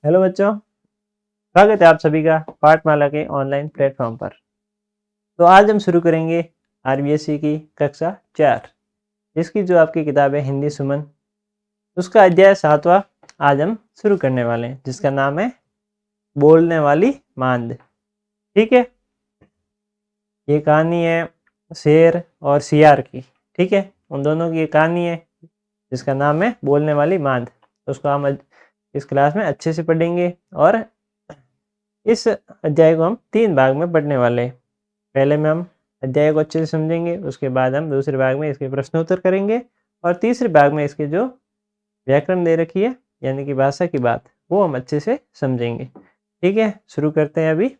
Hello बच्चों, स्वागत है आप सभी का पाठमाला के ऑनलाइन प्लेटफॉर्म पर। तो आज हम शुरू करेंगे आरबीएससी की कक्षा 4, जिसकी जो आपकी किताब है हिंदी सुमन, उसका अध्याय 7वां आज हम शुरू करने वाले हैं, जिसका नाम है बोलने वाली मांद। ठीक है, ये कहानी है शेर और सियार की। ठीक है, उन दोनों की ये कहानी है जिसका नाम है बोलने वाली मांद। तो उसको हम इस क्लास में अच्छे से पढ़ेंगे और इस अध्याय को हम 3 भाग में पढ़ने वाले हैं। पहले में हम अध्याय को अच्छे से समझेंगे, उसके बाद हम दूसरे भाग में इसके प्रश्नोत्तर करेंगे और तीसरे भाग में इसके जो व्याकरण दे रखी है यानी कि भाषा की बात, वो हम अच्छे से समझेंगे। ठीक है, शुरू करते हैं अभी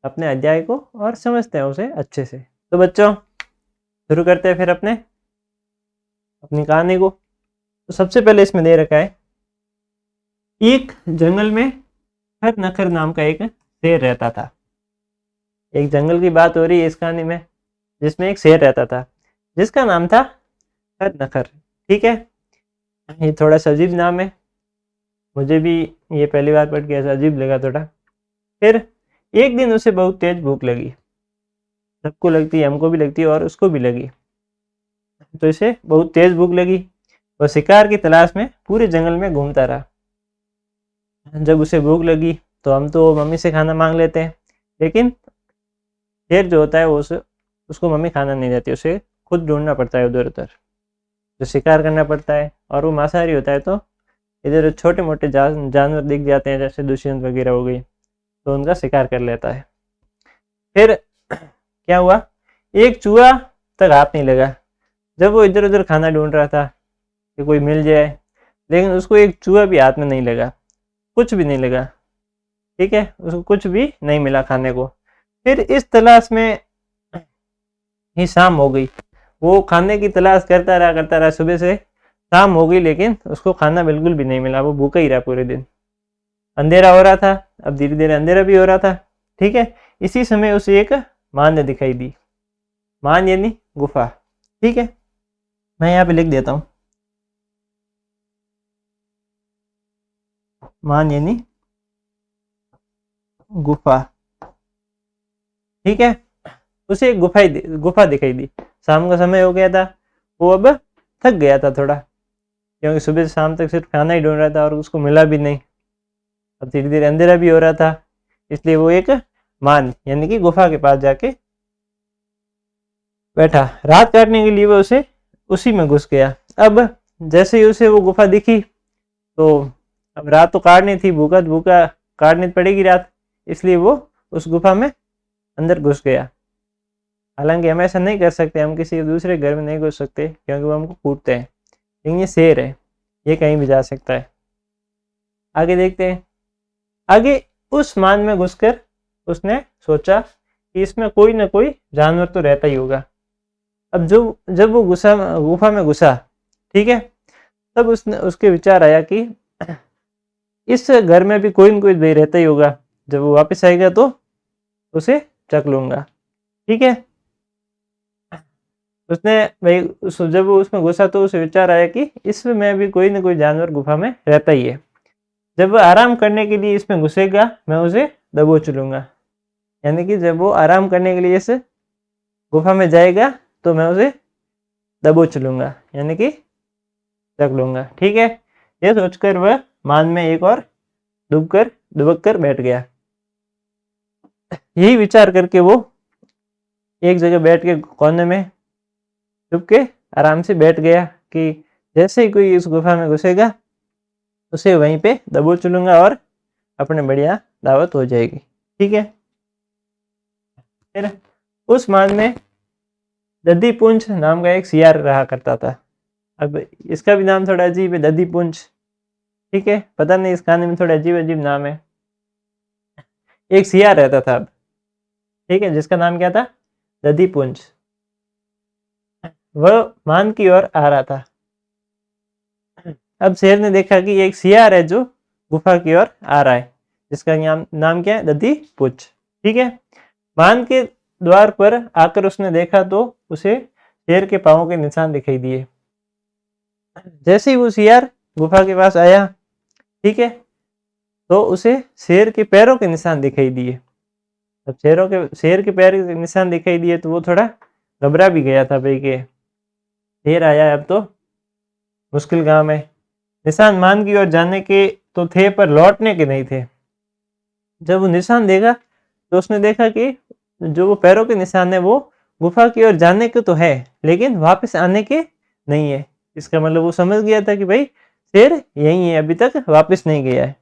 अपने अध्याय को और समझते हैं उसे अच्छे से। तो बच्चों, शुरू करते हैं फिर अपनी कहानी को। तो सबसे पहले इसमें दे रखा है, एक जंगल में हर नखर नाम का एक शेर रहता था। एक जंगल की बात हो रही है इस कहानी में, जिसमें एक शेर रहता था जिसका नाम था हर नखर। ठीक है, ये थोड़ा सा अजीब नाम है, मुझे भी ये पहली बार पढ़ के ऐसा अजीब लगा थोड़ा। फिर एक दिन उसे बहुत तेज भूख लगी, सबको लगती है, हमको भी लगती है और उसको भी लगी। तो इसे बहुत तेज भूख लगी, वह शिकार की तलाश में पूरे जंगल में घूमता रहा। जब उसे भूख लगी तो हम तो मम्मी से खाना मांग लेते हैं, लेकिन शेर जो होता है वो उसको मम्मी खाना नहीं देती, उसे खुद ढूंढना पड़ता है उधर उधर, जो शिकार करना पड़ता है। और वो मांसाहारी होता है, तो इधर छोटे मोटे जानवर दिख जाते हैं जैसे दुष्यंत वगैरह हो गई, तो उनका शिकार कर लेता है। फिर क्या हुआ, एक चूहा तक हाथ नहीं लगा। जब वो इधर उधर खाना ढूंढ रहा था कि कोई मिल जाए, लेकिन उसको एक चूहा भी हाथ में नहीं लगा, कुछ भी नहीं लगा। ठीक है, उसको कुछ भी नहीं मिला खाने को। फिर इस तलाश में ही शाम हो गई। वो खाने की तलाश करता रहा, सुबह से शाम हो गई, लेकिन उसको खाना बिल्कुल भी नहीं मिला। वो भूखा ही रहा पूरे दिन। अंधेरा हो रहा था, अब धीरे धीरे अंधेरा भी हो रहा था। ठीक है, इसी समय उसे एक मांद दिखाई दी। मांद यानी गुफा। ठीक है, मैं यहाँ पे लिख देता हूँ, मांद यानी गुफा। ठीक है, उसे एक गुफा दिखाई दी। शाम का समय हो गया था, वो अब थक गया था थोड़ा, क्योंकि सुबह से शाम तक सिर्फ खाना ही ढूंढ रहा था और उसको मिला भी नहीं। अब धीरे धीरे अंधेरा भी हो रहा था, इसलिए वो एक मान यानी कि गुफा के पास जाके बैठा। रात काटने के लिए वो उसी में घुस गया। अब जैसे ही उसे वो गुफा दिखी, तो अब रात तो काटनी थी, भूखा भूखा काटनी पड़ेगी रात, इसलिए वो उस गुफा में अंदर घुस गया। हालांकि हम ऐसा नहीं कर सकते, हम किसी दूसरे घर में नहीं घुस सकते क्योंकि वो हमको कूटते हैं, लेकिन ये शेर है, ये कहीं भी जा सकता है। आगे देखते हैं। आगे उस मान में घुसकर उसने सोचा कि इसमें कोई ना कोई जानवर तो रहता ही होगा। अब जब वो गुफा में घुसा, ठीक है, तब उसके विचार आया कि इस घर में भी कोई ना कोई भाई रहता ही होगा, जब वो वापस आएगा तो उसे चख लूंगा। ठीक है, उसने भाई जब वो उसमें घुसा तो उसे विचार आया कि इसमें भी कोई ना कोई जानवर गुफा में रहता ही है। जब वो आराम करने के लिए इसमें घुसेगा, मैं उसे दबोच लूंगा। यानी कि जब वो आराम करने के लिए इस गुफा में जाएगा तो मैं उसे दबोच लूंगा, यानी कि चख लूंगा। ठीक है, ये सोचकर वह मान में एक और दुबक कर बैठ गया। यही विचार करके वो एक जगह बैठ के कोने में छुप के आराम से बैठ गया कि जैसे ही कोई इस गुफा में घुसेगा उसे वहीं पे दबोच लूंगा और अपने बढ़िया दावत हो जाएगी। ठीक है, फिर उस मान में दधी पुंछ नाम का एक सियार रहा करता था। अब इसका भी नाम थोड़ा अजीब है, दधी पुंछ। ठीक है, पता नहीं, इस कहानी में थोड़ा अजीब अजीब नाम है। एक सियार रहता था अब, ठीक है, जिसका नाम क्या था, दधी पुंछ। वह मान की ओर आ रहा था। अब शेर ने देखा कि एक सियार है जो गुफा की ओर आ रहा है, जिसका नाम क्या है, दधी पुंछ। ठीक है, मान के द्वार पर आकर उसने देखा तो उसे शेर के पांवों के निशान दिखाई दिए। जैसे ही वो सियार गुफा के पास आया, ठीक है, तो उसे शेर के पैरों के निशान दिखाई दिए। अब शेर के पैर के निशान दिखाई दिए तो वो थोड़ा घबरा भी गया था भाई कि शेर आया है, अब तो मुश्किल काम है। निशान मान की ओर जाने के तो थे पर लौटने के नहीं थे। जब वो निशान देखा तो उसने देखा कि जो वो पैरों के निशान है वो गुफा की ओर जाने के तो है, लेकिन वापस आने के नहीं है। इसका मतलब वो समझ गया था कि भाई शेर यही है, अभी तक वापस नहीं गया है।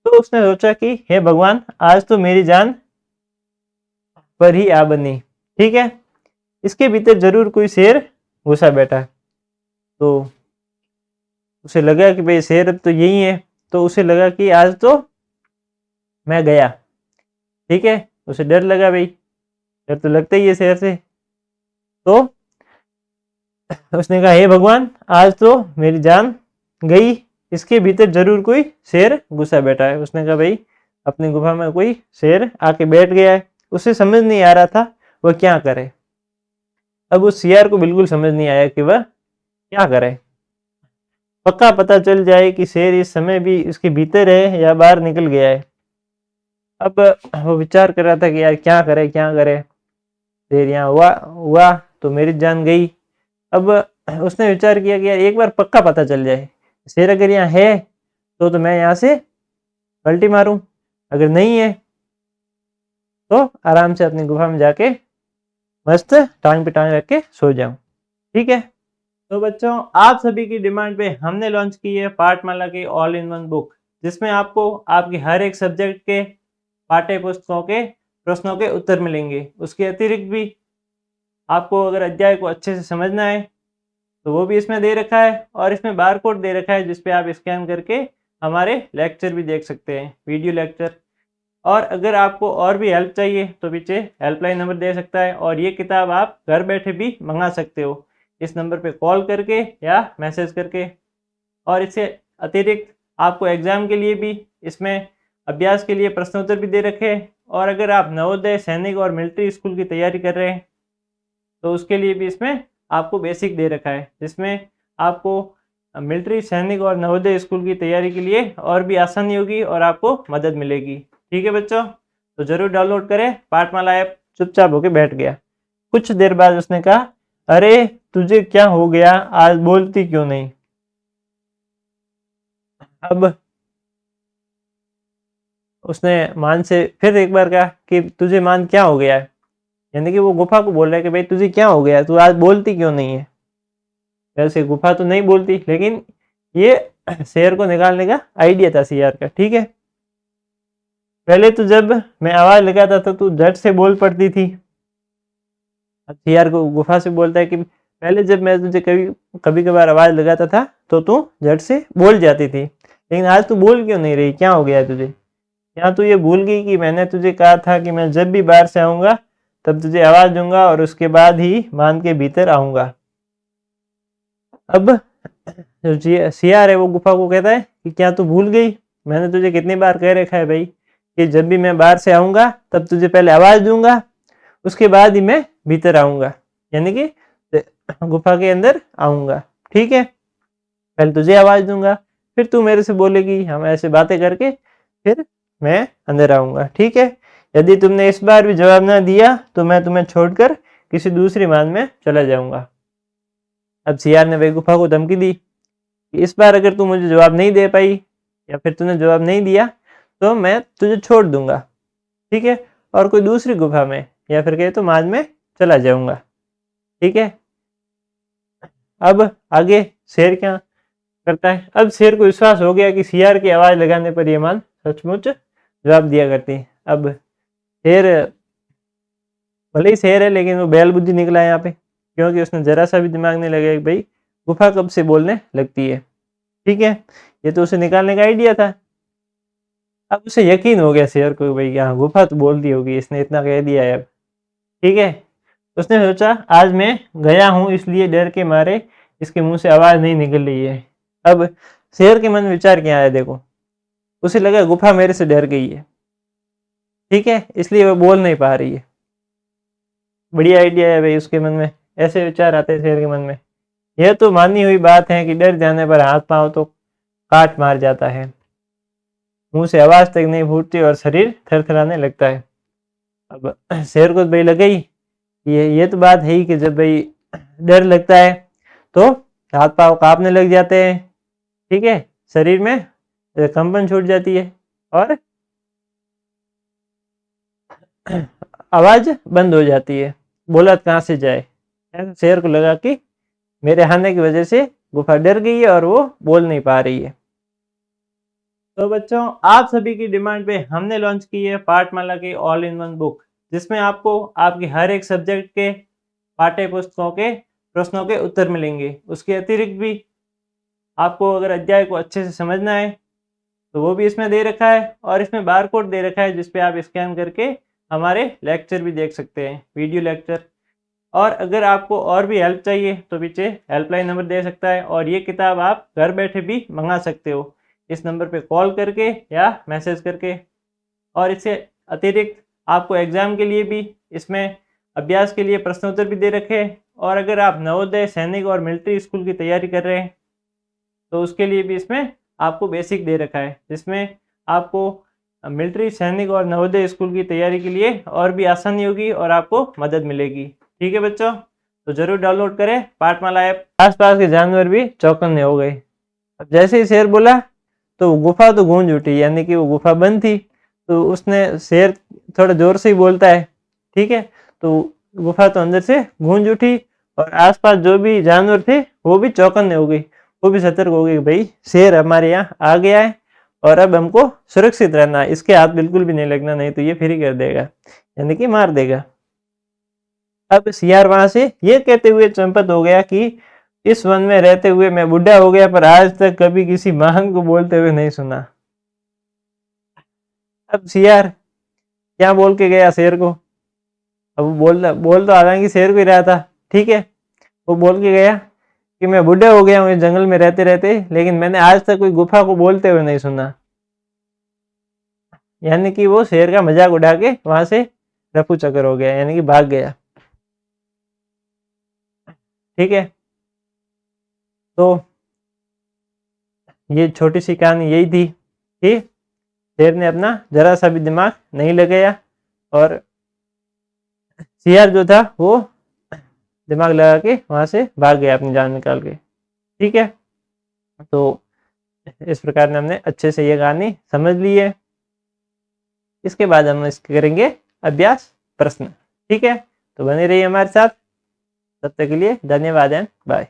तो उसने सोचा कि हे भगवान, आज तो मेरी जान पर ही आ बनी, ठीक है, इसके भीतर जरूर कोई शेर घुसा बैठा है। तो उसे लगा कि भाई शेर अब तो यही है, तो उसे लगा कि आज तो मैं गया, ठीक है। उसे डर लगा, भाई डर तो लगता ही है शेर से। तो उसने कहा हे भगवान, आज तो मेरी जान गई, इसके भीतर जरूर कोई शेर घुसा बैठा है। उसने कहा भाई अपनी गुफा में कोई शेर आके बैठ गया है। उसे समझ नहीं आ रहा था वह क्या करे। अब उस सियार को बिल्कुल समझ नहीं आया कि वह क्या करे। पक्का पता चल जाए कि शेर इस समय भी इसके भीतर है या बाहर निकल गया है। अब वो विचार कर रहा था कि यार क्या करे क्या करे, शेर यहाँ हुआ हुआ तो मेरी जान गई। अब उसने विचार किया कि यार एक बार पक्का पता चल जाए, शेर अगर यहाँ है तो मैं यहाँ से पलटी मारूं, अगर नहीं है तो आराम से अपनी गुफा में जाके मस्त टांग पे टांग रख के सो जाऊं, ठीक है। तो बच्चों, आप सभी की डिमांड पे हमने लॉन्च की है पाठमाला की ऑल इन वन बुक, जिसमें आपको आपके हर एक सब्जेक्ट के पाठ्य पुस्तकों के प्रश्नों के उत्तर मिलेंगे। उसके अतिरिक्त भी आपको अगर अध्याय को अच्छे से समझना है तो वो भी इसमें दे रखा है, और इसमें बार कोड दे रखा है जिसपे आप स्कैन करके हमारे लेक्चर भी देख सकते हैं, वीडियो लेक्चर। और अगर आपको और भी हेल्प चाहिए तो पीछे हेल्पलाइन नंबर दे सकता है, और ये किताब आप घर बैठे भी मंगा सकते हो इस नंबर पे कॉल करके या मैसेज करके। और इससे अतिरिक्त आपको एग्ज़ाम के लिए भी इसमें अभ्यास के लिए प्रश्नोत्तर भी दे रखे हैं। और अगर आप नवोदय, सैनिक और मिलिट्री स्कूल की तैयारी कर रहे हैं तो उसके लिए भी इसमें आपको बेसिक दे रखा है, जिसमें आपको मिलिट्री, सैनिक और नवोदय स्कूल की तैयारी के लिए और भी आसानी होगी और आपको मदद मिलेगी, ठीक है बच्चों। तो ज़रूर डाउनलोड करें पाठमाला ऐप। चुपचाप होके बैठ गया। कुछ देर बाद उसने कहा, अरे तुझे क्या हो गया, आज बोलती क्यों नहीं। अब उसने मान से फिर एक बार कहा कि तुझे मान क्या हो गया है, यानी कि वो गुफा को बोल रहा है कि भाई तुझे क्या हो गया, तू आज बोलती क्यों नहीं है। वैसे गुफा तो नहीं बोलती, लेकिन ये शेर को निकालने का आइडिया था सियार का, ठीक है। पहले तो जब मैं आवाज लगाता था तू झट से बोल पड़ती थी। अब सियार को गुफा से बोलता है कि पहले जब मैं तुझे कभी कभार आवाज लगाता था तो तू झट से बोल जाती थी, लेकिन आज तू बोल क्यों नहीं रही, क्या हो गया है तुझे। या तू ये भूल गई कि मैंने तुझे कहा था कि मैं जब भी बाहर से आऊंगा तब तुझे आवाज दूंगा और उसके बाद ही मान के भीतर आऊंगा। अब जो सियार है वो गुफा को कहता है कि क्या तू भूल गई, मैंने तुझे कितनी बार कह रखा है भाई कि जब भी मैं बाहर से आऊंगा तब तुझे पहले आवाज दूंगा, उसके बाद ही मैं भीतर आऊंगा, यानी कि गुफा के अंदर आऊंगा, ठीक है। पहले तुझे आवाज दूंगा, फिर तू मेरे से बोलेगी, हम ऐसे बातें करके फिर मैं अंदर आऊंगा, ठीक है। यदि तुमने इस बार भी जवाब ना दिया तो मैं तुम्हें छोड़कर किसी दूसरी मान में चला जाऊंगा। अब सियार ने बेगुफा को धमकी दी कि इस बार अगर तू मुझे जवाब नहीं दे पाई या फिर तूने जवाब नहीं दिया तो मैं तुझे छोड़ दूंगा, ठीक है, और कोई दूसरी गुफा में या फिर कहे तो मान में चला जाऊंगा, ठीक है। अब आगे शेर क्या करता है। अब शेर को विश्वास हो गया कि सियार की आवाज लगाने पर यह मान सचमुच जवाब दिया करती। अब शेर भले ही शेर है लेकिन वो बैल बुद्धि निकला है यहाँ पे, क्योंकि उसने जरा सा भी दिमाग नहीं लगाया कि भाई गुफा कब से बोलने लगती है, ठीक है। ये तो उसे निकालने का आइडिया था। अब उसे यकीन हो गया शेर को भाई हाँ गुफा तो बोलती होगी, इसने इतना कह दिया है अब, ठीक है। उसने सोचा आज मैं गया हूँ इसलिए डर के मारे इसके मुंह से आवाज नहीं निकल रही है। अब शेर के मन में विचार क्या आया देखो, उसे लगा गुफा मेरे से डर गई है, ठीक है, इसलिए वो बोल नहीं पा रही है। बढ़िया आइडिया है भाई उसके मन में, ऐसे विचार आते हैं शेर के मन में। यह तो मानी हुई बात है कि डर जाने पर हाथ पांव तो काट मार जाता है, मुंह से आवाज तक नहीं फूटती और शरीर थरथराने लगता है। अब शेर को भाई लगे ही ये तो बात है ही कि जब भाई डर लगता है तो हाथ पांव कांपने लग जाते हैं, ठीक है, शरीर में कंपन छूट जाती है और आवाज बंद हो जाती है, बोला कहाँ से जाए। शेर को लगा कि मेरे आने की वजह से गुफा डर गई है और वो बोल नहीं पा रही है। तो बच्चों, आप सभी की डिमांड पे हमने लॉन्च की है पाठमाला की ऑल इन वन बुक, जिसमें आपको आपकी हर एक सब्जेक्ट के पाठ्य पुस्तकों के प्रश्नों के उत्तर मिलेंगे। उसके अतिरिक्त भी आपको अगर अध्याय को अच्छे से समझना है तो वो भी इसमें दे रखा है, और इसमें बार कोड दे रखा है जिसपे आप स्कैन करके हमारे लेक्चर भी देख सकते हैं, वीडियो लेक्चर। और अगर आपको और भी हेल्प चाहिए तो पीछे हेल्पलाइन नंबर दे सकता है, और ये किताब आप घर बैठे भी मंगा सकते हो इस नंबर पे कॉल करके या मैसेज करके। और इससे अतिरिक्त आपको एग्ज़ाम के लिए भी इसमें अभ्यास के लिए प्रश्नोत्तर भी दे रखे हैं, और अगर आप नवोदय, सैनिक और मिलिट्री स्कूल की तैयारी कर रहे हैं तो उसके लिए भी इसमें आपको बेसिक दे रखा है, जिसमें आपको मिलिट्री, सैनिक और नवोदय स्कूल की तैयारी के लिए और भी आसानी होगी और आपको मदद मिलेगी। ठीक है बच्चों, तो ज़रूर डाउनलोड करें पाठमाला ऐप। आसपास के जानवर भी चौकन्ने हो गए। अब जैसे ही शेर बोला तो गुफा तो गूंज उठी, यानी कि वो गुफा बंद थी। तो उसने शेर थोड़ा जोर से ही बोलता है, ठीक है, तो गुफा तो अंदर से गूंज उठी और आसपास जो भी जानवर थे वो भी चौकन्ने हो गए, वो भी सतर्क हो गए, भाई शेर हमारे यहाँ आ गया है और अब हमको सुरक्षित रहना है, इसके हाथ बिल्कुल भी नहीं लगना, नहीं तो ये फिर ही कर देगा, यानी कि मार देगा। अब सियार वहां से ये कहते हुए चंपत हो गया कि इस वन में रहते हुए मैं बुढ़ा हो गया पर आज तक कभी किसी महान को बोलते हुए नहीं सुना। अब सियार क्या बोल के गया शेर को? अब वो बोल तो हालांकि शेर को ही रहा था, ठीक है, वो बोल के गया कि मैं बूढ़ा हो गया हूँ इस जंगल में रहते रहते, लेकिन मैंने आज तक कोई गुफा को बोलते हुए नहीं सुना। यानी कि वो शेर का मजाक उड़ा के वहां से रफू चक्कर हो गया, यानी कि भाग गया। ठीक है, तो ये छोटी सी कहानी यही थी कि शेर ने अपना जरा सा भी दिमाग नहीं लगाया और सियार जो था वो दिमाग लगा के वहां से भाग गया अपनी जान निकाल के। ठीक है, तो इस प्रकार ने हमने अच्छे से ये कहानी समझ ली है। इसके बाद हम इसके करेंगे अभ्यास प्रश्न। ठीक है, तो बने रहिए हमारे साथ, तब तक के लिए धन्यवाद एंड बाय।